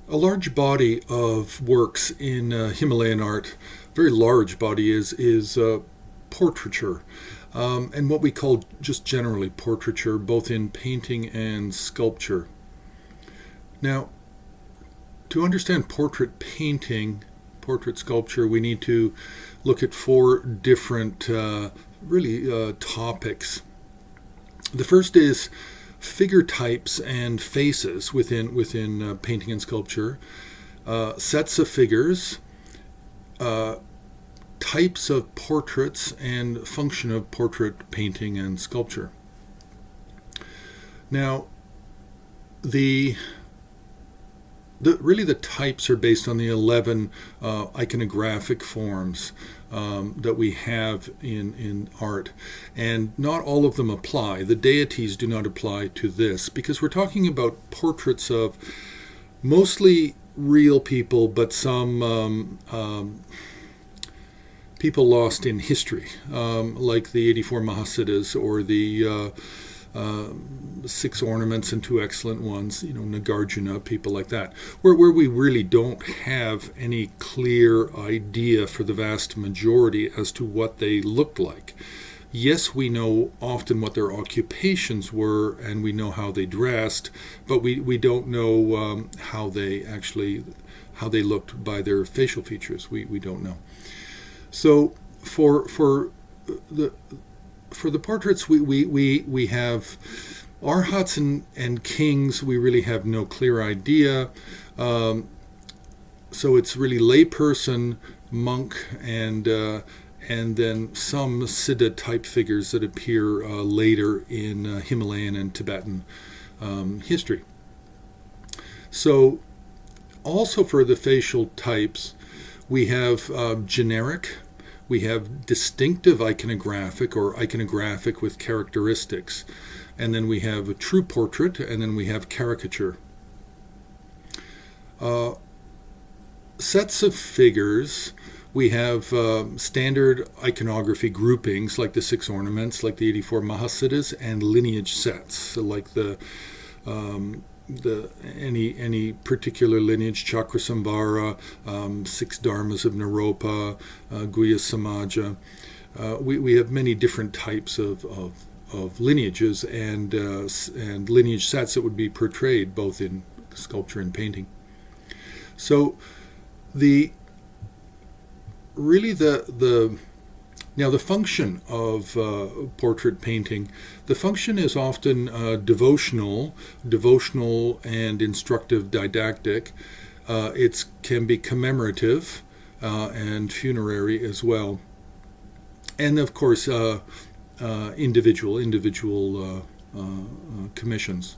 A large body of works in Himalayan art, very large body, is portraiture, and what we call just generally portraiture, both in painting and sculpture. Now, to understand portrait painting, portrait sculpture, we need to look at four different topics. The first is figure types and faces within painting and sculpture, sets of figures, types of portraits, and function of portrait painting and sculpture. Now, the types are based on the 11 iconographic forms that we have in art, and not all of them apply. The deities do not apply to this because we're talking about portraits of mostly real people, but some people lost in history, like the 84 Mahasiddhas or the 6 ornaments and 2 excellent ones, Nagarjuna, people like that, where we really don't have any clear idea for the vast majority as to what they looked like. Yes, we know often what their occupations were and we know how they dressed, but we don't know how they looked by their facial features. We don't know. So for the portraits, we have arhats and kings. We really have no clear idea. So it's really layperson, monk, and then some Siddha type figures that appear later in Himalayan and Tibetan history. So also for the facial types, we have generic. We have distinctive iconographic or iconographic with characteristics. And then we have a true portrait, and then we have caricature. Sets of figures, we have standard iconography groupings like the 6 ornaments, like the 84 Mahasiddhas, and lineage sets, so like any particular lineage, Chakrasambhara, 6 dharmas of Naropa, Guhya Samaja. We have many different types of lineages and lineage sets that would be portrayed both in sculpture and painting. So the function of portrait painting, the function is often devotional and instructive, didactic. It can be commemorative and funerary as well, and of course individual commissions.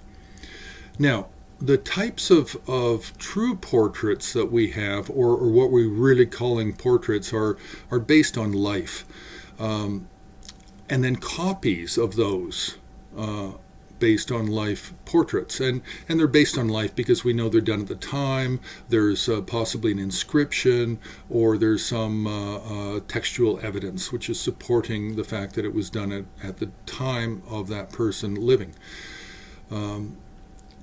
Now, the types of true portraits that we have, or what we're really calling portraits, are based on life. And then copies of those based on life portraits. And they're based on life because we know they're done at the time. There's possibly an inscription, or there's some textual evidence which is supporting the fact that it was done at the time of that person living.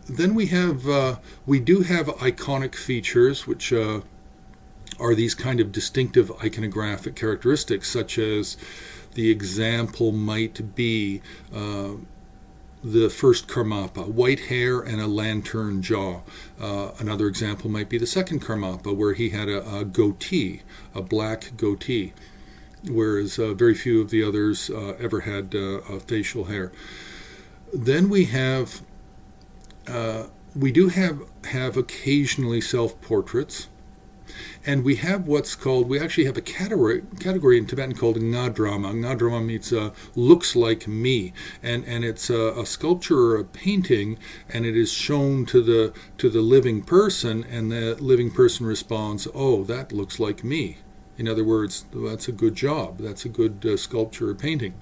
Then we do have iconic features, which are these kind of distinctive iconographic characteristics, such as the example might be the first Karmapa, white hair and a lantern jaw. Another example might be the second Karmapa, where he had a goatee, a black goatee, whereas very few of the others ever had facial hair. Then we do have occasionally self-portraits, and we have we actually have a category in Tibetan called Ngadrama. Ngadrama means looks like me, and it's a sculpture or a painting, and it is shown to the living person, and the living person responds, "Oh, that looks like me." In other words, that's a good job. That's a good sculpture or painting.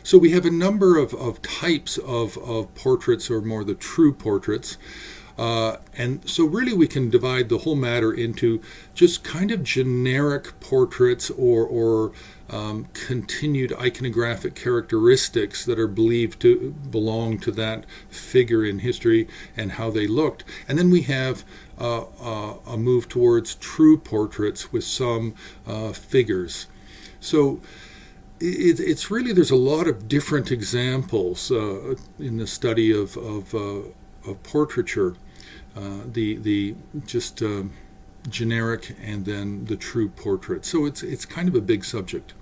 So we have a number of types of portraits, or more the true portraits. And so really we can divide the whole matter into just kind of generic portraits or continued iconographic characteristics that are believed to belong to that figure in history and how they looked. And then we have a move towards true portraits with some figures. So it's really, there's a lot of different examples in the study of portraiture, the just generic and then the true portrait. So it's kind of a big subject.